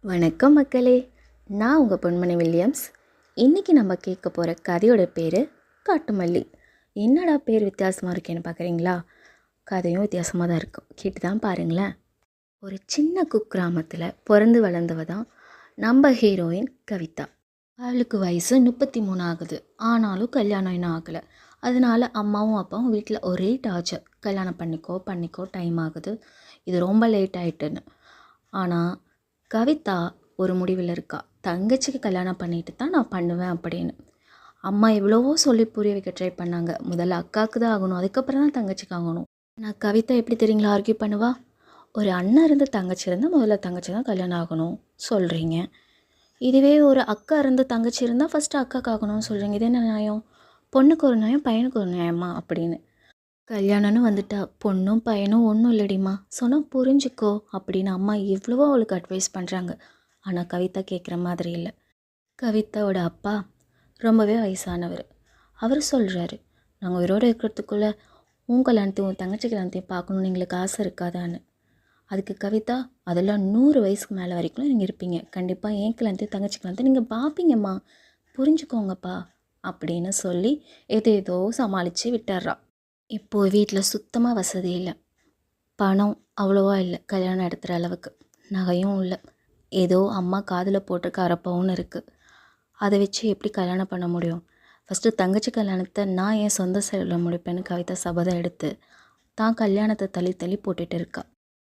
வணக்கம் மக்களே, நான் உங்கள் பொன்மணி வில்லியம்ஸ். இன்றைக்கி நம்ம கேட்க போகிற கதையோட பேர் காட்டுமல்லி. என்னடா பேர் வித்தியாசமாக இருக்கேன்னு பார்க்குறீங்களா? கதையும் வித்தியாசமாக தான் இருக்கும், கேட்டு தான் பாருங்களேன். ஒரு சின்ன குக்கிராமத்தில் பிறந்து வளர்ந்தவ தான் நம்ம ஹீரோயின் கவிதா. அவளுக்கு வயசு 33 ஆகுது. ஆனாலும் கல்யாணம் இன்னும் ஆகலை. அதனால் அம்மாவும் அப்பாவும் வீட்டில் ஒரே டார்ச்சர், கல்யாணம் பண்ணிக்கோ டைம் ஆகுது, இது ரொம்ப லேட் ஆகிட்டுன்னு. ஆனால் கவிதா ஒரு முடிவில் இருக்கா, தங்கச்சிக்கு கல்யாணம் பண்ணிட்டு தான் நான் பண்ணுவேன் அப்படின்னு. அம்மா எவ்வளவோ சொல்லி புரிய வைக்க ட்ரை பண்ணாங்க. முதல்ல அக்காவுக்கு தான் ஆகணும், அதுக்கப்புறம் தான் தங்கச்சிக்கு ஆகணும். நான் கவிதா எப்படி தெரியுங்களா ஆர்கியூ பண்ணுவா? ஒரு அண்ணன் இருந்து தங்கச்சி இருந்தால் முதல்ல தங்கச்சி தான் கல்யாணம் ஆகணும் சொல்கிறீங்க, இதுவே ஒரு அக்கா இருந்து தங்கச்சி இருந்தால் ஃபஸ்ட்டு அக்காவுக்கு ஆகணும்னு சொல்கிறீங்க. இது என்ன நியாயம்? பொண்ணுக்கு ஒரு நியாயம், பையனுக்கு ஒரு நியாயமா அப்படின்னு. கல்யாணம்னு வந்துட்டா பொண்ணும் பையனும் ஒன்றும் இல்லடிம்மா, சொன்னால் புரிஞ்சுக்கோ அப்படின்னு அம்மா எவ்வளவோ அவளுக்கு அட்வைஸ் பண்ணுறாங்க. ஆனால் கவிதா கேட்குற மாதிரி இல்லை. கவிதாவோட அப்பா ரொம்பவே வயசானவர். அவர் சொல்கிறாரு, நாங்கள் உயிரோடு இருக்கிறதுக்குள்ளே உன் கல்யாணத்தையும் உன் தங்கச்சி கல்யாணத்தையும் பார்க்கணுன்னு எங்களுக்கு ஆசை இருக்காதான்னு. அதுக்கு கவிதா, அதெல்லாம் 100 வயசுக்கு மேலே வரைக்கும் நீங்கள் இருப்பீங்க, கண்டிப்பாக என் கல்யாணத்தையும் தங்கச்சி கல்யாணத்தையும் நீங்கள் பார்ப்பீங்கம்மா, புரிஞ்சுக்கோங்கப்பா அப்படின்னு சொல்லி ஏதோ சமாளித்து விட்டுறா. இப்போது வீட்டில் சுத்தமாக வசதி இல்லை, பணம் அவ்வளோவா இல்லை கல்யாணம் நடத்துகிற அளவுக்கு, நகையும் இல்லை, ஏதோ அம்மா காதில் போட்டிருக்க அரப்பவும் இருக்குது. அதை வச்சு எப்படி கல்யாணம் பண்ண முடியும்? ஃபஸ்ட்டு தங்கச்சி கல்யாணத்தை நான் என் சொந்த செலவில் முடிப்பேன்னு கவிதா சபதம் எடுத்து தான் கல்யாணத்தை தள்ளி போட்டுட்டு இருக்கா.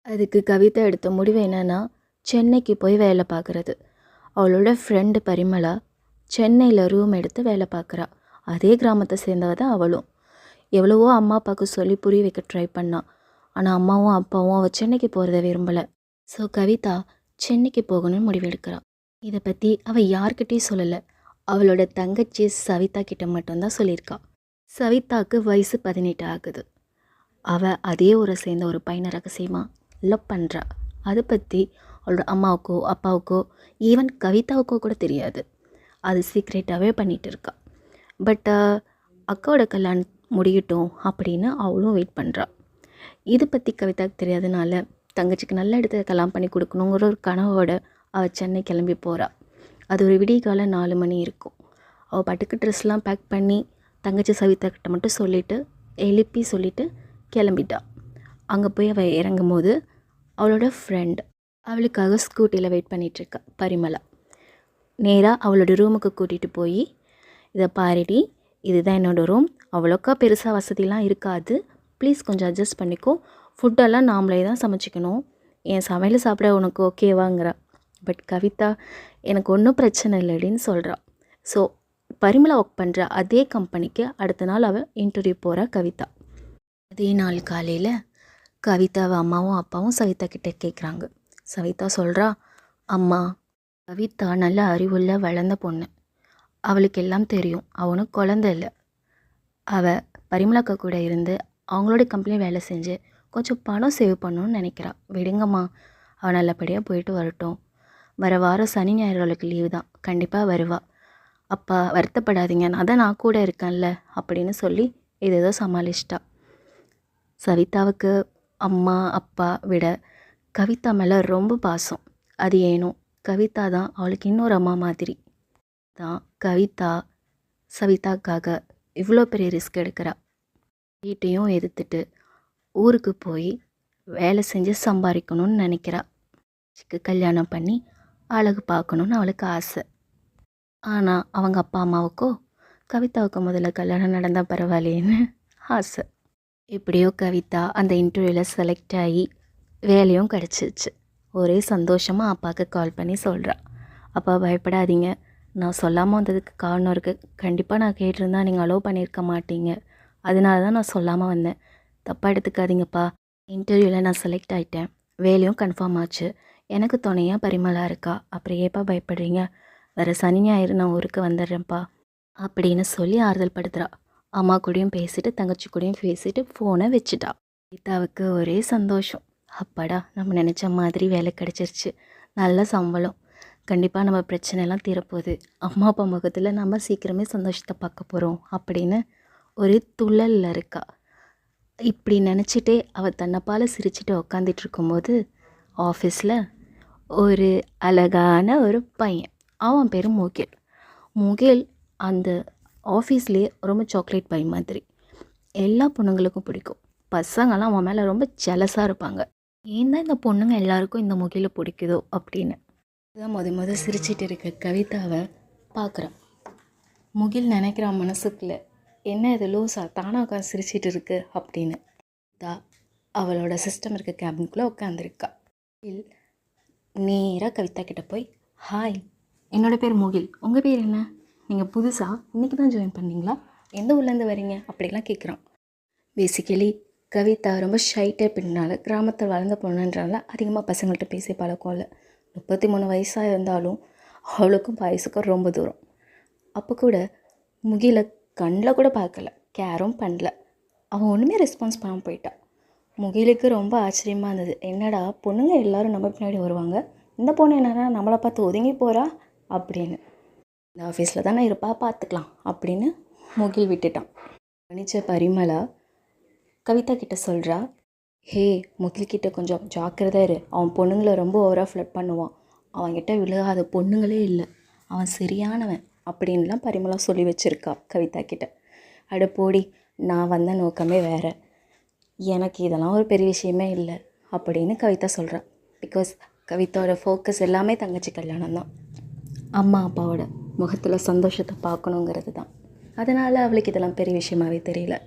அதுக்கு கவிதா எடுத்த முடிவு என்னென்னா, சென்னைக்கு போய் வேலை பார்க்குறது. அவளோட ஃப்ரெண்டு பரிமளா சென்னையில் ரூம் எடுத்து வேலை பார்க்குறா. அதே கிராமத்தை சேர்ந்தவ தான் அவளும். எவ்வளவோ அம்மா அப்பாவுக்கு சொல்லி புரிய வைக்க ட்ரை பண்ணான். ஆனால் அம்மாவும் அப்பாவும் அவள் சென்னைக்கு போகிறத விரும்பலை. ஸோ கவிதா சென்னைக்கு போகணும்னு முடிவெடுக்கிறாள். இதை பற்றி அவள் யார்கிட்டையும் சொல்லலை. அவளோட தங்கச்சி சவிதா கிட்ட மட்டும்தான் சொல்லியிருக்கா. சவிதாவுக்கு வயசு 18 ஆகுது. அவள் அதே ஊரை சேர்ந்த ஒரு பையனை ரகசியமாக லவ் பண்ணுறா. அதை பற்றி அவளோட அம்மாவுக்கோ அப்பாவுக்கோ ஈவன் கவிதாவுக்கோ கூட தெரியாது. அது சீக்ரெட்டாகவே பண்ணிகிட்டு இருக்கா. பட் அக்காவோட கல்யாணம் முடியட்டும் அப்படின்னு அவளும் வெயிட் பண்ணுறா. இதை பற்றி கவிதாவுக்கு தெரியாதனால தங்கச்சிக்கு நல்ல இடத்துல கல்யாணம் பண்ணி கொடுக்கணுங்கிற ஒரு கனவோட அவள் சென்னை கிளம்பி போகிறா. அது ஒரு விடிய காலம் 4 மணி இருக்கும். அவள் பட்டுக்கு ட்ரெஸ்லாம் பேக் பண்ணி தங்கச்சி சவிதா கிட்ட மட்டும் எழுப்பி சொல்லிவிட்டு கிளம்பிட்டா. அங்கே போய் அவள் இறங்கும் போது அவளோட ஃப்ரெண்ட் அவளுக்காக ஸ்கூட்டியில் வெயிட் பண்ணிகிட்ருக்கா, பரிமளா. நேராக அவளோட ரூமுக்கு கூட்டிகிட்டு போய், இதை பாருடி, இதுதான் என்னோடய ரூம், அவ்வளோக்கா பெருசாக வசதிலாம் இருக்காது, ப்ளீஸ் கொஞ்சம் அட்ஜஸ்ட் பண்ணிக்கோ, ஃபுட்டெல்லாம் நாமளே தான் சமைச்சிக்கணும், என் சமையல் சாப்பிட உனக்கு ஓகேவாங்கிறா. பட் கவிதா, எனக்கு ஒன்றும் பிரச்சனை இல்லைன்னு சொல்கிறா. ஸோ பரிமளா ஒர்க் பண்ணுற அதே கம்பெனிக்கு அடுத்த நாள் அவள் இன்டர்வியூ போகிறா கவிதா. அதே நாள் காலையில் கவிதாவை அம்மாவும் அப்பாவும் சவிதா கிட்டே கேட்குறாங்க. சவிதா சொல்கிறா, அம்மா, கவிதா நல்ல அறிவுள்ள வளர்ந்த பொண்ணு, அவளுக்கு எல்லாம் தெரியும், அவனுக்கு குழந்தை இல்லை, அவள் பரிமளாக்கா கூட இருந்து அவங்களோட கம்பெனி வேலை செஞ்சு கொஞ்சம் பணம் சேவ் பண்ணணும்னு நினைக்கிறா. விடுங்கம்மா, அவள் நல்லபடியாக போயிட்டு வரட்டும், வர வாரம் சனி ஞாயிறுகளுக்கு லீவு தான், கண்டிப்பாக வருவா, அப்பா வருத்தப்படாதீங்க, நான் கூட இருக்கேன்ல அப்படின்னு சொல்லி ஏதேதோ சமாளிச்சிட்டா. சவிதாவுக்கு அம்மா அப்பா விட கவிதா மேலே ரொம்ப பாசம். அது ஏனோ கவிதா தான் அவளுக்கு இன்னொரு அம்மா மாதிரி தான். கவிதா சவிதாக்காக இவ்வளோ பெரிய ரிஸ்க் எடுக்கிறா. வீட்டையும் எதிர்த்துட்டு ஊருக்கு போய் வேலை செஞ்சு சம்பாதிக்கணும்னு நினைக்கிறா. கல்யாணம் பண்ணி அழகு பார்க்கணுன்னு அவளுக்கு ஆசை. ஆனால் அவங்க அப்பா அம்மாவுக்கோ கவிதாவுக்கு முதல்ல கல்யாணம் நடந்தால் பரவாயில்லைன்னு ஆசை. எப்படியோ கவிதா அந்த இன்டர்வியூவில் செலக்ட் ஆகி வேலையும் கிடச்சிச்சு. ஒரே சந்தோஷமாக அப்பாவுக்கு கால் பண்ணி சொல்கிறா, அப்பா பயப்படாதீங்க, நான் சொல்லாமல் வந்ததுக்கு காரணம் இருக்குது, கண்டிப்பாக நான் கேட்டிருந்தா நீங்கள் அலோவ் பண்ணியிருக்க மாட்டீங்க, அதனால தான் நான் சொல்லாமல் வந்தேன், தப்பாக எடுத்துக்காதீங்கப்பா, இன்டர்வியூவில் நான் செலக்ட் ஆகிட்டேன், வேலையும் கன்ஃபார்ம் ஆச்சு, எனக்கு துணையாக பரிமளா இருக்கா, அப்புறம் ஏப்பா பயப்படுறீங்க, வர சனி ஞாயிறு நான் ஊருக்கு வந்துடுறேன்ப்பா அப்படின்னு சொல்லி ஆறுதல் படுத்துகிறா. அம்மா கூடயும் பேசிட்டு தங்கச்சி கூடயும் பேசிட்டு ஃபோனை வச்சுட்டா. கீதாவுக்கு ஒரே சந்தோஷம், அப்பாடா நம்ம நினச்ச மாதிரி வேலை கிடச்சிருச்சு, நல்ல சம்பளம், கண்டிப்பாக நம்ம பிரச்சனைலாம் தீரப்போகுது, அம்மா அப்பா முகத்தில் நம்ம சீக்கிரமே சந்தோஷத்தை பார்க்க போகிறோம் அப்படின்னு ஒரு துள்ளலில் இருக்கா. இப்படி நினச்சிட்டே அவள் தன்னைப்பால் சிரிச்சுட்டு உக்காந்துட்டு இருக்கும்போது ஆஃபீஸில் ஒரு அழகான ஒரு பையன். அவன் பேர் முகில். முகில் அந்த ஆஃபீஸ்லேயே ரொம்ப சாக்லேட் பை மாதிரி. எல்லா பொண்ணுங்களுக்கும் பிடிக்கும். பசங்கள்லாம் அவன் மேலே ரொம்ப ஜெலஸாக இருப்பாங்க. ஏன் தான் இந்த பொண்ணுங்க எல்லாருக்கும் இந்த முகிலை பிடிக்குதோ அப்படின்னு. இதான் முத சிரிச்சிட்டு இருக்க கவிதாவை பார்க்குறான். முகில் நினைக்கிறான் மனசுக்குள்ளே, என்ன இது லூஸா தானாக உட்காந்து சிரிச்சிட்டு இருக்கு அப்படின்னு. அவளோட சிஸ்டம் இருக்க கேபின்குள்ளே உட்காந்துருக்கா. நேராக கவிதா கிட்டே போய், ஹாய், என்னோடய பேர் முகில், உங்கள் பேர் என்ன? நீங்கள் புதுசாக இன்றைக்கி தான் ஜாயின் பண்ணீங்களா? எந்த ஊர்லேருந்து வரீங்க அப்படிலாம் கேட்குறான். பேசிக்கலி கவிதா ரொம்ப ஷை டைப்னால, கிராமத்தில் வளர்ந்த பொண்ணுன்றனால அதிகமாக பசங்கள்கிட்ட பேசி பழக்கம் இல்லை. 33 வயசாக இருந்தாலும் அவளுக்கும் வயசுக்கும் ரொம்ப தூரம். அப்போ கூட முகிலை கண்ணில் கூட பார்க்கல, கேரும் பண்ணல. அவன் ஒன்றுமே ரெஸ்பான்ஸ் பண்ண போயிட்டான். முகிலுக்கு ரொம்ப ஆச்சரியமாக இருந்தது. என்னடா பொண்ணுங்க எல்லோரும் நம்ம பின்னாடி வருவாங்க, இந்த பொண்ணு என்னன்னா நம்மளை பார்த்து ஒதுங்கி போகிறா அப்படின்னு. இந்த ஆஃபீஸில் தானே இருப்பா, பார்த்துக்கலாம் அப்படின்னு முகில் விட்டுட்டான். கணிச்ச பரிமளா கவிதா கிட்ட சொல்கிறா, ஹே, முகில்கிட்ட கொஞ்சம் ஜாக்கிரதை இரு, அவன் பொண்ணுங்களை ரொம்ப ஓவராக ஃப்ளட் பண்ணுவான், அவன்கிட்ட விழுகாத பொண்ணுங்களே இல்லை, அவன் சரியானவன் அப்படின்லாம் பரிமளா சொல்லி வச்சுருக்கா கவிதா கிட்ட. அட போடி, நான் வந்த நோக்கமே வேறு, எனக்கு இதெல்லாம் ஒரு பெரிய விஷயமே இல்லை அப்படின்னு கவிதா சொல்கிறான். பிகாஸ் கவிதாவோட ஃபோக்கஸ் எல்லாமே தங்கச்சி கல்யாணம் தான், அம்மா அப்பாவோட முகத்தில் சந்தோஷத்தை பார்க்கணுங்கிறது தான். அதனால் அவளுக்கு இதெல்லாம் பெரிய விஷயமாகவே தெரியல.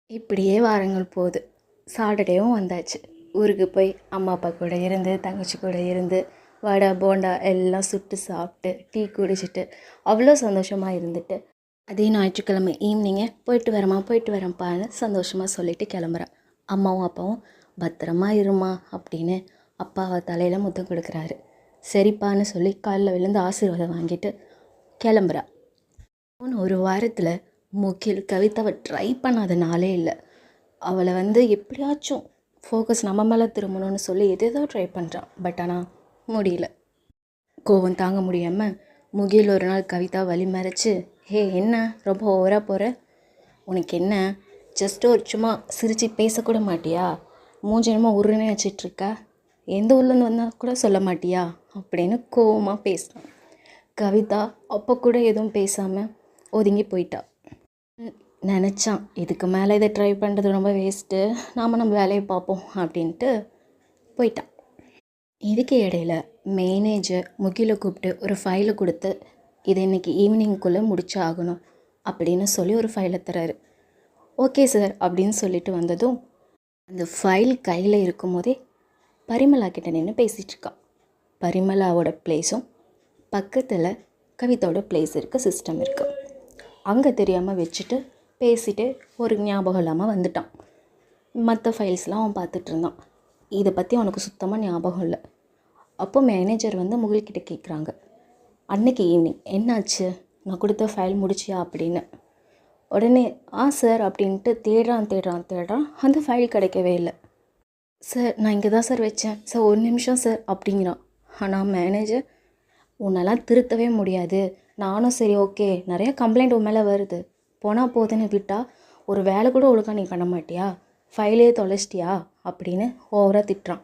இப்படியே வாரங்கள் போகுது. சாட்டர்டேவும் வந்தாச்சு. ஊருக்கு போய் அம்மா அப்பா கூட இருந்து, தங்கச்சி கூட இருந்து, வடை போண்டா எல்லாம் சுட்டு சாப்பிட்டு, டீ குடிச்சிட்டு அவ்வளோ சந்தோஷமாக இருந்துட்டு, அதே ஞாயிற்றுக்கிழமை ஈவினிங்கே போயிட்டு வரேன்ப்பான்னு சந்தோஷமாக சொல்லிவிட்டு கிளம்புறான். அம்மாவும் அப்பாவும் பத்திரமா இருமா அப்படின்னு அப்பாவை தலையில் முத்தம் கொடுக்குறாரு. சரிப்பான்னு சொல்லி காலில் விழுந்து ஆசீர்வாதம் வாங்கிட்டு கிளம்புறா. ஒரு வாரத்தில் முகில் கவிதாவை ட்ரை பண்ணாத நாளே இல்லை. அவளை எப்படியாச்சும் ஃபோக்கஸ் நம்ம மேலே திரும்பணும்னு சொல்லி எதேதோ ட்ரை பண்ணுறான். பட் ஆனால் முடியல. கோவம் தாங்க முடியாமல் முகில் ஒரு நாள் கவிதா வழி மறைச்சு, ஹே, என்ன ரொம்ப ஓவராக போகிற, உனக்கு என்ன, ஜஸ்ட் ஒரு சும்மா சிரித்து பேசக்கூட மாட்டியா, மூஞ்சனமா உருனே வச்சிட்ருக்கா, எந்த ஊர்லேருந்து வந்தால் கூட சொல்ல மாட்டியா அப்படின்னு கோவமாக பேசினான். கவிதா அப்போ கூட எதுவும் பேசாமல் ஒதுங்கி போயிட்டா. நினச்சான், இதுக்கு மேலே இதை ட்ரை பண்ணுறது ரொம்ப வேஸ்ட்டு, நம்ம வேலையை பார்ப்போம் அப்படின்ட்டு போயிட்டான். இதுக்கு இடையில் மேனேஜர் முகிலை கூப்பிட்டு ஒரு ஃபைலை கொடுத்து, இதை இன்றைக்கி ஈவினிங்குள்ளே முடிச்சு ஆகணும் அப்படின்னு சொல்லி ஒரு ஃபைலை தராரு. ஓகே சார் அப்படின்னு சொல்லிட்டு வந்ததும் அந்த ஃபைல் கையில் இருக்கும் போதே பரிமளா கிட்ட நின்று பேசிகிட்ருக்கான். பரிமளாவோட பிளேஸும் பக்கத்தில் கவிதாவோட பிளேஸ் இருக்குது, சிஸ்டம் இருக்குது. அங்கே தெரியாமல் வச்சுட்டு பேசிட்டு ஒரு ஞாபகம் இல்லாமல் வந்துட்டான். மற்ற ஃபைல்ஸ்லாம் அவன் பார்த்துட்டு இருந்தான். இதை பற்றி அவனுக்கு சுத்தமாக ஞாபகம் இல்லை. அப்போ மேனேஜர் முகில்கிட்ட கேட்குறாங்க, அன்னைக்கு ஈவினிங் என்னாச்சு, நான் கொடுத்த ஃபைல் முடிச்சியா அப்படின்னு. உடனே சார் அப்படின்ட்டு தேடுறான். அந்த ஃபைல் கிடைக்கவே இல்லை. சார், நான் இங்கே தான் சார் வச்சேன் சார், ஒரு நிமிஷம் சார் அப்படிங்கிறான். ஆனால் மேனேஜர், உன்னெல்லாம் திருத்தவே முடியாது, நானும் சரி ஓகே, நிறைய கம்ப்ளைண்ட் உன் மேலே வருது, போனால் போதுன்னு விட்டால் ஒரு வேலை கூட ஒழுங்காக நீ பண்ண மாட்டியா, ஃபைலே தொலைச்சிட்டியா அப்படின்னு ஓவராக திட்டுறான்.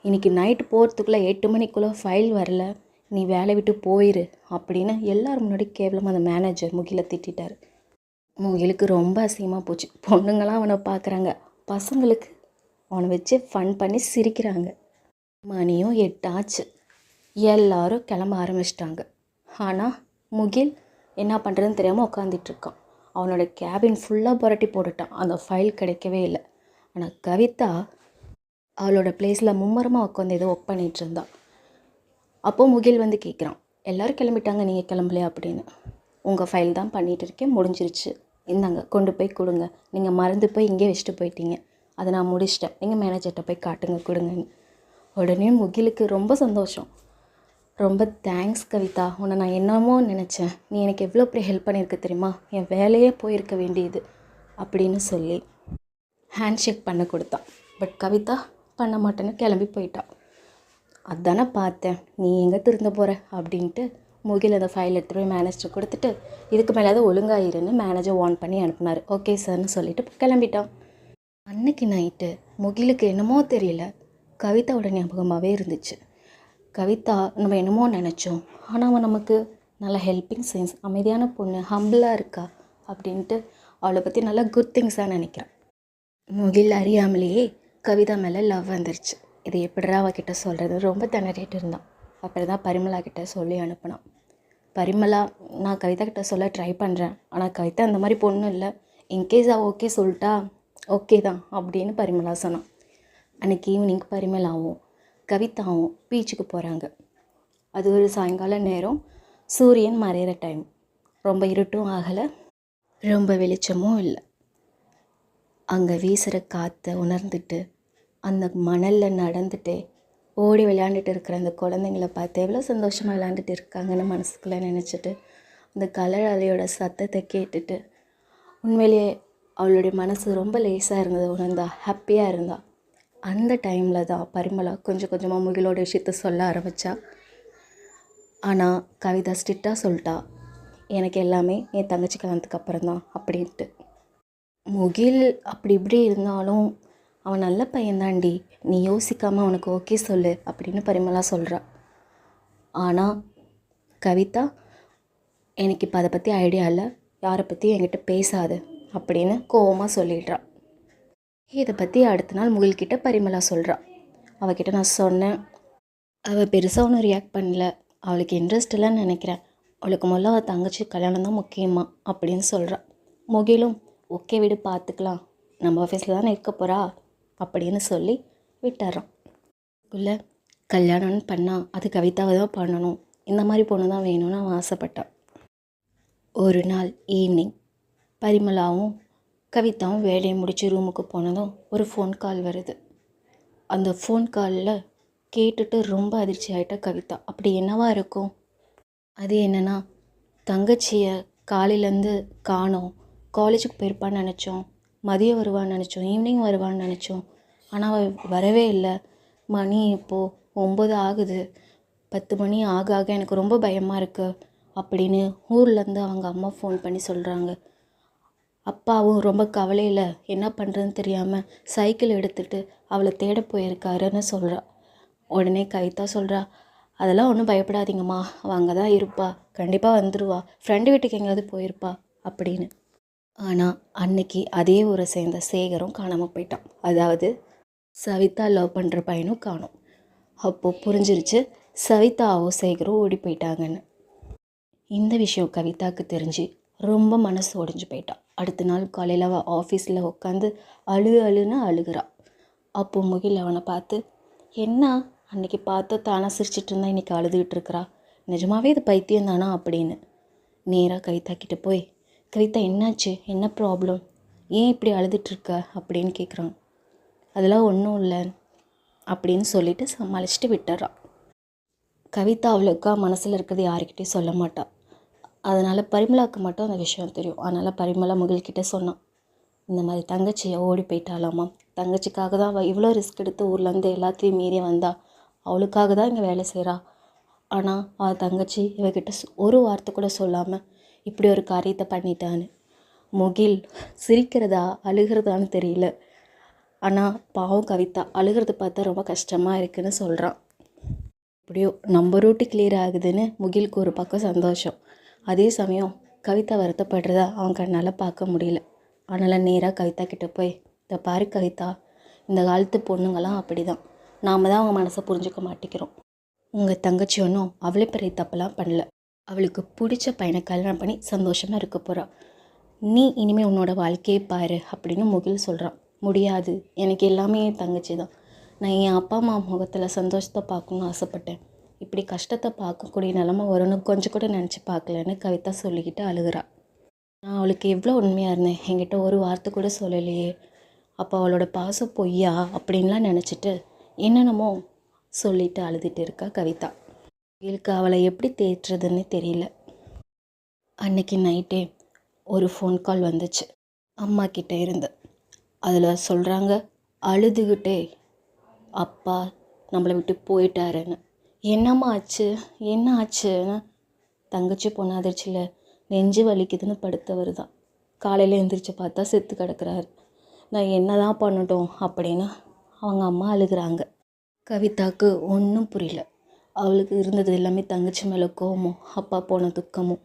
இன்றைக்கி நைட்டு போகிறதுக்குள்ளே 8 மணிக்குள்ளே ஃபைல் வரல, நீ வேலை விட்டு போயிரு அப்படின்னு எல்லோரும் முன்னாடி கேவலமாக அந்த மேனேஜர் முகிலை திட்டார். முகிலுக்கு ரொம்ப அசிங்கமாக போச்சு. பொண்ணுங்களாம் அவனை பார்க்குறாங்க, பசங்களுக்கு அவனை வச்சு ஃபன் பண்ணி சிரிக்கிறாங்க. மணியும் 8 ஆச்சு. எல்லோரும் கிளம்ப ஆரம்பிச்சிட்டாங்க. ஆனால் முகில் என்ன பண்ணுறதுன்னு தெரியாமல் உட்காந்துட்ருக்கான். அவனோட கேபின் ஃபுல்லாக புரட்டி போட்டுட்டான். அந்த ஃபைல் கிடைக்கவே இல்லை. ஆனால் கவிதா அவளோட பிளேஸில் மும்மரமாக உட்காந்து ஏதோ ஒர்க் பண்ணிகிட்டு இருந்தான். அப்போது முகில் கேட்குறான், எல்லோரும் கிளம்பிட்டாங்க, நீங்கள் கிளம்பலையா அப்படின்னு. உங்கள் ஃபைல் தான் பண்ணிகிட்டு இருக்கேன், முடிஞ்சிருச்சு, இந்தாங்க கொண்டு போய் கொடுங்க, நீங்கள் மறந்து போய் இங்கே வச்சுட்டு போயிட்டீங்க, அதை நான் முடிச்சிட்டேன், நீங்கள் மேனேஜர்கிட்ட போய் காட்டுங்க கொடுங்கன்னு. உடனே முகிலுக்கு ரொம்ப சந்தோஷம். ரொம்ப தேங்க்ஸ் கவிதா, உன்னை நான் என்னமோ நினச்சேன், நீ எனக்கு எவ்வளோ பெரிய ஹெல்ப் பண்ணியிருக்க தெரியுமா, என் வேலையே போயிருக்க வேண்டியது அப்படின்னு சொல்லி ஹேண்ட் ஷேக் பண்ண கொடுத்தான். பட் கவிதா பண்ண மாட்டேன்னு கிளம்பி போயிட்டான். அதானே பார்த்தேன், நீ எங்கே திருந்த போகிற அப்படின்ட்டு முகில் அந்த ஃபைல் எடுத்துகிட்டு போய் மேனேஜர் கொடுத்துட்டு, இதுக்கு மேலே ஒழுங்காயிருன்னு மேனேஜர் வார்ன் பண்ணி அனுப்புனார். ஓகே சார்னு சொல்லிட்டு கிளம்பிட்டான். அன்னைக்கு நைட்டு முகிலுக்கு என்னமோ தெரியல, கவிதாவோட ஞாபகமாகவே இருந்துச்சு. கவிதா நம்ம என்னமோ நினச்சோம், ஆனால் அவன் நமக்கு நல்ல ஹெல்பிங் சென்ஸ், அமைதியான பொண்ணு, ஹம்பிளாக இருக்கா அப்படின்ட்டு அவளை பற்றி நல்லா குட் திங்ஸாக நினைக்கிறேன். முகில் அறியாமலேயே கவிதா மேலே லவ் வந்துருச்சு. இது எப்படிடா அவகிட்ட சொல்கிறது, ரொம்ப திணறிட்டு இருந்தான். அப்புறம் தான் பரிமளா கிட்ட சொல்லி அனுப்பினான். பரிமளா, நான் கவிதா கிட்ட சொல்ல ட்ரை பண்ணுறேன், ஆனால் கவிதா அந்த மாதிரி பொண்ணு இல்லை, இன்கேஸ் அவள் ஓகே சொல்லிட்டா ஓகே தான் அப்படின்னு பரிமளா சொன்னான். அன்றைக்கி ஈவினிங் பரிமளாவும் கவிதாவும் பீச்சுக்கு போகிறாங்க. அது ஒரு சாயங்கால நேரம், சூரியன் மறையிற டைம். ரொம்ப இருட்டும் ஆகலை, ரொம்ப வெளிச்சமும் இல்லை. அங்கே வீசுகிற காற்றை உணர்ந்துட்டு அந்த மணலில் நடந்துட்டு ஓடி விளையாண்டுட்டு இருக்கிற அந்த குழந்தைங்கள பார்த்து எவ்வளோ சந்தோஷமாக விளையாண்டுட்டு இருக்காங்கன்னு மனசுக்குள்ளே நினச்சிட்டு அந்த கடல் அலையோட சத்தத்தை கேட்டுட்டு உண்மையிலேயே அவளுடைய மனசு ரொம்ப லேசாக இருந்தது, உணர்ந்தா ஹாப்பியாக இருந்தா. அந்த டைமில் தான் பரிமளா கொஞ்சம் கொஞ்சமாக முகிலோட விஷயத்த சொல்ல ஆரம்பித்தா. ஆனால் கவிதா ஸ்ட்ரிக்டாக சொல்லிட்டா, எனக்கு எல்லாமே என் தங்கச்சி கல்யாணத்துக்கு அப்புறம் தான் அப்படின்ட்டு. முகில் அப்படி இப்படி இருந்தாலும் அவன் நல்ல பையன்தாண்டி, நீ யோசிக்காமல் அவனுக்கு ஓகே சொல்லு அப்படின்னு பரிமளா சொல்கிறா. ஆனால் கவிதா, எனக்கு இப்போ அதை பற்றி ஐடியா இல்லை, யாரை பற்றி என்கிட்ட பேசாது அப்படின்னு கோவமாக சொல்லிடுறா. இதை பற்றி அடுத்த நாள் முகில்கிட்ட பரிமளா சொல்கிறா. அவகிட்ட நான் சொன்னேன், அவள் பெருசாக ஒன்றும் ரியாக்ட் பண்ணல, அவளுக்கு இன்ட்ரெஸ்ட் இல்லைன்னு நினைக்கிறேன், அவளுக்கு முதல்ல அவள் தங்கச்சி கல்யாணம் தான் முக்கியமா அப்படின்னு சொல்கிறா. முகிலும் ஓகே விடு பார்த்துக்கலாம், நம்ம ஆஃபீஸில் தானே இருக்க போகிறா அப்படின்னு சொல்லி விட்டுறான். இல்லை, கல்யாணம்னு பண்ணால் அது கவிதாவை தான் பண்ணணும், இந்த மாதிரி பொண்ணு தான் வேணும்னு அவன் ஆசைப்பட்டான். ஒரு நாள் ஈவினிங் பரிமளாவும் கவிதாவும் வேலையை முடித்து ரூமுக்கு போனதும் ஒரு ஃபோன் கால் வருது. அந்த ஃபோன் காலில் கேட்டுட்டு ரொம்ப அதிர்ச்சி ஆகிட்டா கவிதா. அப்படி என்னவா இருக்கும்? அது என்னென்னா, தங்கச்சியை காலையிலேருந்து காணோம், காலேஜுக்கு போயிருப்பான்னு நினச்சோம், மதியம் வருவான்னு நினச்சோம், ஈவினிங் வருவான்னு நினச்சோம், ஆனால் அவள் வரவே இல்லை. மணி இப்போது 9 ஆகுது, 10 மணி ஆக ஆக எனக்கு ரொம்ப பயமாக இருக்குது அப்படின்னு ஊர்லேருந்து அவங்க அம்மா ஃபோன் பண்ணி சொல்கிறாங்க. அப்பாவும் ரொம்ப கவலையில் என்ன பண்ணுறதுன்னு தெரியாமல் சைக்கிள் எடுத்துகிட்டு அவளை தேட போயிருக்காருன்னு சொல்கிறா. உடனே கவிதா சொல்கிறா, அதெல்லாம் ஒன்றும் பயப்படாதீங்கம்மா, அவள் அங்கே தான் இருப்பா, கண்டிப்பாக வந்துடுவா, ஃப்ரெண்டு வீட்டுக்கு எங்கேயாவது போயிருப்பா அப்படின்னு. ஆனால் அன்னைக்கு அதே ஊரை சேர்ந்த சேகரும் காணாமல் போயிட்டான். அதாவது சவிதா லவ் பண்ணுற பையனும் காணோம். அப்போது புரிஞ்சிருச்சு சவிதாவும் சேகரும் ஓடி போயிட்டாங்கன்னு. இந்த விஷயம் கவிதாவுக்கு தெரிஞ்சு ரொம்ப மனசு உடைஞ்சு போயிட்டான். அடுத்த நாள் காலையில் அவள் ஆஃபீஸில் உட்காந்து அழுன்னு அழுகிறா. அப்போ முகில் அவனை பார்த்து, என்ன அன்றைக்கி பார்த்து தானாக சிரிச்சிட்டு இருந்தா இன்றைக்கி அழுதுகிட்டு இருக்கிறா, நிஜமாவே இது பைத்தியம் தானா அப்படின்னு நேராக கவிதா கிட்டே போய், கவிதா என்னாச்சு, என்ன ப்ராப்ளம், ஏன் இப்படி அழுதுட்ருக்க அப்படின்னு கேட்குறான். அதெல்லாம் ஒன்றும் இல்லை அப்படின்னு சொல்லிவிட்டு சமாளிச்சுட்டு விட்டுறான். கவிதா அவ்வளோக்கா மனசில் இருக்கிறது யாருக்கிட்டையும் சொல்ல மாட்டாள். அதனால் பரிமளாவுக்கு மட்டும் அந்த விஷயம் தெரியும். அதனால் பரிமளா முகில்கிட்ட சொன்னான், இந்த மாதிரி தங்கச்சியை ஓடி போயிட்டாலாமா, தங்கச்சிக்காக தான் அவள் இவ்வளோ ரிஸ்க் எடுத்து ஊர்லேருந்து எல்லாத்தையும் மீறி வந்தா, அவளுக்காக தான் இங்கே வேலை செய்கிறா, ஆனால் அவள் தங்கச்சி இவகிட்ட ஒரு வார்த்தை கூட சொல்லாமல் இப்படி ஒரு காரியத்தை பண்ணிட்டான்னு. முகில் சிரிக்கிறதா அழுகிறதான்னு தெரியல, ஆனால் பாவம் கவிதா அழுகிறது பார்த்தா ரொம்ப கஷ்டமாக இருக்குதுன்னு சொல்கிறான். இப்படியோ நம்ம ரூட்டு கிளியர் ஆகுதுன்னு முகிலுக்கு ஒரு பக்கம் சந்தோஷம். அதே சமயம் கவிதா வருத்தப்படுறதா அவன் கண்ணால் பார்க்க முடியல. அதனால் நேராக கவிதா கிட்டே போய், இந்த பாரு கவிதா, இந்த காலத்து பொண்ணுங்களாம் அப்படி தான், நாம் தான் அவங்க மனசை புரிஞ்சுக்க மாட்டேங்கிறோம். உங்கள் தங்கச்சி ஒன்றும் அவ்வளோ பெரிய தப்பெல்லாம் பண்ணல, அவளுக்கு பிடிச்ச பையனை கல்யாணம் பண்ணி சந்தோஷமாக இருக்க போகிறா, நீ இனிமேல் உன்னோட வாழ்க்கையை பாரு அப்படின்னு முகில் சொல்கிறான். முடியாது, எனக்கு எல்லாமே என் தங்கச்சி தான், நான் என் அப்பா அம்மா முகத்தில் சந்தோஷத்தை பார்க்கணுன்னு ஆசைப்பட்டேன், இப்படி கஷ்டத்தை பார்க்கக்கூடிய நிலமை வரும்னு கொஞ்சம் கூட நினச்சி பார்க்கலன்னு கவிதா சொல்லிக்கிட்டு அழுகிறா. நான் அவளுக்கு எவ்வளோ உண்மையாக இருந்தேன், என்கிட்ட ஒரு வார்த்தை கூட சொல்லலையே, அப்போ அவளோட பாசம் பொய்யா அப்படின்லாம் நினச்சிட்டு என்னென்னமோ சொல்லிட்டு அழுதுட்டு இருக்கா கவிதா. இவளுக்கு அவளை எப்படி தேற்றுறதுன்னு தெரியல. அன்னைக்கு நைட்டே ஒரு ஃபோன் கால் வந்துச்சு அம்மா கிட்டே இருந்து. அதில் சொல்கிறாங்க, அழுதுகிட்டே அப்பா நம்மளை விட்டு போயிட்டாருன்னு. என்னம்மா ஆச்சு, என்ன ஆச்சுன்னு தங்கச்சி பொண்ணு அதிர்ச்சியில் நெஞ்சு வலிக்குதுன்னு படுத்தவர் தான் காலையில் எழுந்திரிச்சு பார்த்தா செத்து கிடக்கிறாரு. நான் என்ன தான் பண்ணட்டும் அப்படின்னு அவங்க அம்மா அழுகிறாங்க. கவிதாவுக்கு ஒன்றும் புரியல. அவளுக்கு இருந்தது எல்லாமே தங்கச்சி மேலே கோவமும் அப்பா போன துக்கமும்.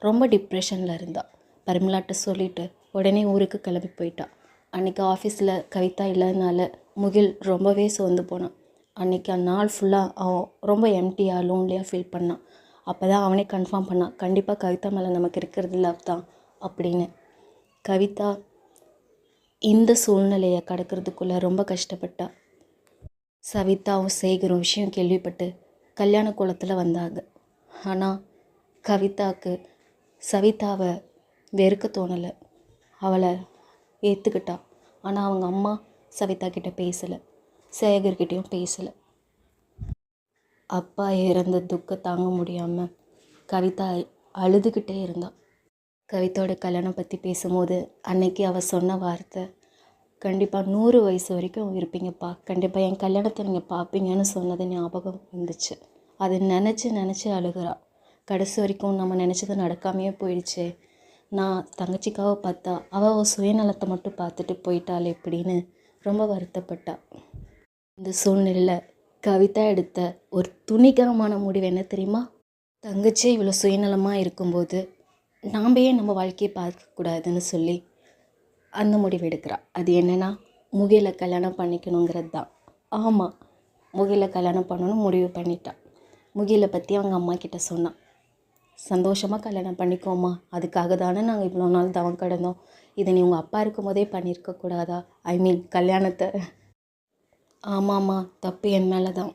ரொம்ப டிப்ரெஷனில் இருந்தாள். பரிமளாட்ட சொல்லிவிட்டு உடனே ஊருக்கு கிளம்பி போயிட்டாள். அன்றைக்கி ஆஃபீஸில் கவிதா இல்லாதனால முகில் ரொம்பவே சோர்ந்து போனான். அன்றைக்கி அந்த நாள் ஃபுல்லாக அவன் ரொம்ப எம்டியாக லோன்லியாக ஃபீல் பண்ணான். அப்போ தான் அவனே கன்ஃபார்ம் பண்ணான், கண்டிப்பாக கவிதா மேலே நமக்கு இருக்கிறது லவ் தான் அப்படின்னு. கவிதா இந்த சூழ்நிலையை கடக்கிறதுக்குள்ளே ரொம்ப கஷ்டப்பட்டா. சவிதாவும் சேகரும் விஷயம் கேள்விப்பட்டு கல்யாண கோலத்தில் வந்தாங்க. ஆனால் கவிதாவுக்கு சவிதாவை வெறுக்க தோணலை. அவளை ஏற்றுக்கிட்டா. ஆனால் அவங்க அம்மா சவிதா கிட்ட பேசலை, சேகர்கிட்டையும் பேசலை. அப்பா இறந்த துக்கம் தாங்க முடியாமல் கவிதா அழுதுகிட்டே இருந்தாள். கவிதாவோட கல்யாணம் பற்றி பேசும்போது அன்னைக்கு அவள் சொன்ன வார்த்தை, கண்டிப்பாக 100 வயசு வரைக்கும் இருப்பீங்கப்பா, கண்டிப்பாக என் கல்யாணத்தை நீங்கள் பார்ப்பீங்கன்னு சொன்னது ஞாபகம் வந்துச்சு. அதை நினச்சி அழுகிறா. கடைசி வரைக்கும் நம்ம நினச்சது நடக்காமையே போயிடுச்சு. நான் தங்கச்சிக்காக பார்த்தா அவள் சுயநலத்தை மட்டும் பார்த்துட்டு போயிட்டாள் எப்படின்னு ரொம்ப வருத்தப்பட்டா. இந்த சூழ்நிலையில் கவிதா எடுத்த ஒரு துணிகரமான முடிவு என்ன தெரியுமா? தங்கச்சி இவ்வளோ சுயநலமாக இருக்கும்போது நாம் ஏன் நம்ம வாழ்க்கையை பார்க்கக்கூடாதுன்னு சொல்லி அந்த முடிவு எடுக்கிறாள். அது என்னென்னா, முகிலை கல்யாணம் பண்ணிக்கணுங்கிறது தான். ஆமாம், முகிலை கல்யாணம் பண்ணணும்னு முடிவு பண்ணிட்டான். முகிலை பற்றி அவங்க அம்மா கிட்ட சொன்னான், சந்தோஷமாக கல்யாணம் பண்ணிக்கோமா, அதுக்காக தானே நாங்கள் இவ்வளோ நாள் தவம் கிடந்தோம், இதை நீ உங்கள் அப்பா இருக்கும் போதே பண்ணியிருக்கக்கூடாதா, கல்யாணத்தை. ஆமாம்மா, தப்பு என் மேலே தான்.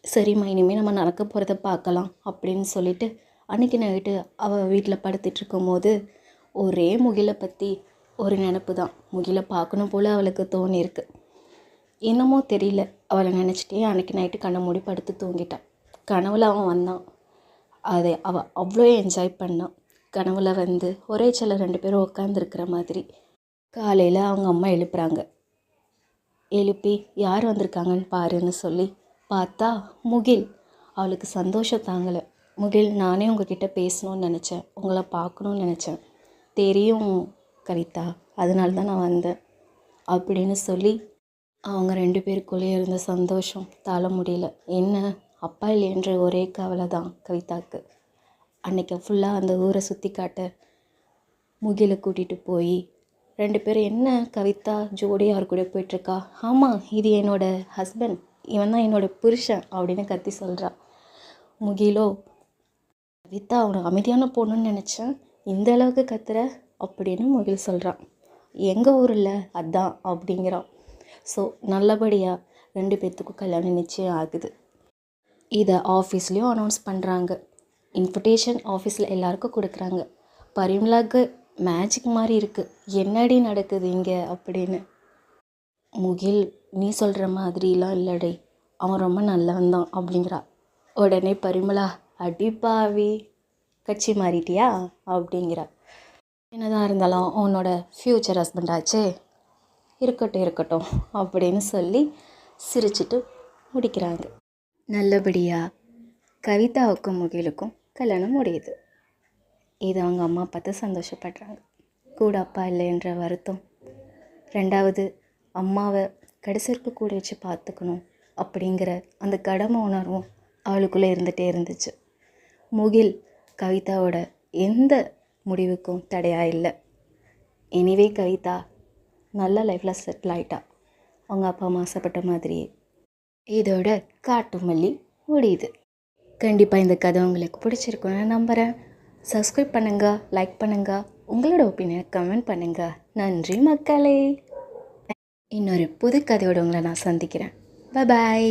சரிம்மா, இனிமேல் நம்ம நடக்க போகிறத பார்க்கலாம் அப்படின்னு சொல்லிட்டு அன்றைக்கி நைட்டு அவள் வீட்டில் படுத்துட்டு இருக்கும்போது ஒரே முகிலை பற்றி ஒரு நினப்பு தான். முகிலை பார்க்கணும் போல் அவளுக்கு தோணியிருக்கு. என்னமோ தெரியல, அவளை நினச்சிட்டே அன்றைக்கி நைட்டு கண்ணை மூடி படுத்து தூங்கிட்டான். கனவுல அவன் வந்தான். அதை அவள் அவ்வளோ என்ஜாய் பண்ணான். கனவுல வந்து ஒரே சில 2 பேரும் உட்காந்துருக்கிற மாதிரி. காலையில் அவங்க அம்மா எழுப்புறாங்க. எழுப்பி யார் வந்திருக்காங்கன்னு பாருன்னு சொல்லி பார்த்தா முகில். அவளுக்கு சந்தோஷம் தாங்கலை. முகில், நானே உங்ககிட்ட பேசணும்னு நினச்சேன், உங்களை பார்க்கணுன்னு நினச்சேன், தெரியும் கவிதா, அதனால தான் நான் வந்தேன் அப்படின்னு சொல்லி அவங்க 2 பேருக்குள்ளே இருந்த சந்தோஷம் தாழ முடியல. என்ன, அப்பா இல்லைன்ற ஒரே கவலை தான் கவிதாவுக்கு. அன்றைக்கி ஃபுல்லாக அந்த ஊரை சுற்றி காட்ட முகிலை கூட்டிகிட்டு போய் 2 பேரும், என்ன கவிதா ஜோடியாக அவர் கூட போயிட்டுருக்கா, ஆமாம் இது என்னோடய ஹஸ்பண்ட், இவன் தான் என்னோடய புருஷன் அப்படின்னு கத்தி சொல்கிறா. முகிலோ, கவிதா அவனை அமைதியான பொண்ணுன்னு நினச்சேன், இந்த அளவுக்கு கத்துற அப்படின்னு முகில் சொல்கிறான். எங்கள் ஊரில் அதான் அப்படிங்கிறான். ஸோ நல்லபடியாக 2 பேர்த்துக்கும் கல்யாணம் நிச்சயம் ஆகுது. இதை ஆஃபீஸ்லேயும் அனௌன்ஸ் பண்ணுறாங்க. இன்விடேஷன் ஆஃபீஸில் எல்லாருக்கும் கொடுக்குறாங்க. பரிமளாக்கு மேஜிக் மாதிரி இருக்குது, என்னடி நடக்குது இங்கே அப்படின்னு. முகில், நீ சொல்கிற மாதிரிலாம் இல்லடே, அவன் ரொம்ப நல்லவன் தான் அப்படிங்கிறா. உடனே பரிமளா, அடிப்பாவி, கட்சி மாறிட்டியா அப்படிங்கிறா. என்னதான் இருந்தாலும் உன்னோட ஃப்யூச்சர் ஹஸ்பண்ட் ஆச்சே, இருக்கட்டும் அப்படின்னு சொல்லி சிரிச்சிட்டு முடிக்கிறாங்க. நல்லபடியாக கவிதாவுக்கும் முகிலுக்கும் கல்யாணம் முடியுது. இது அவங்க அம்மா பார்த்து சந்தோஷப்படுறாங்க. கூட அப்பா இல்லைன்ற வருத்தம், 2வது அம்மாவை கடைசிக்கு கூட வச்சு பார்த்துக்கணும் அப்படிங்கிற அந்த கடமை உணர்வும் அவளுக்குள்ளே இருந்துகிட்டே இருந்துச்சு. முகில் கவிதாவோட எந்த முடிவுக்கும் தடையாக இல்லை. எனிவே கவிதா நல்ல லைஃப்பில் செட்டில் ஆகிட்டா, அவங்க அப்பா அம்மா ஆசைப்பட்ட மாதிரியே. இதோட காட்டுமல்லி முடியுது. கண்டிப்பாக இந்த கதை உங்களுக்கு பிடிச்சிருக்குன்னு நம்புகிறேன். சப்ஸ்கிரைப் பண்ணுங்கள், லைக் பண்ணுங்கள், உங்களோட ஒப்பீனியனை கமெண்ட் பண்ணுங்கள். நன்றி மக்களே. இன்னொரு புது கதையோடு உங்களை நான் சந்திக்கிறேன். பாய்.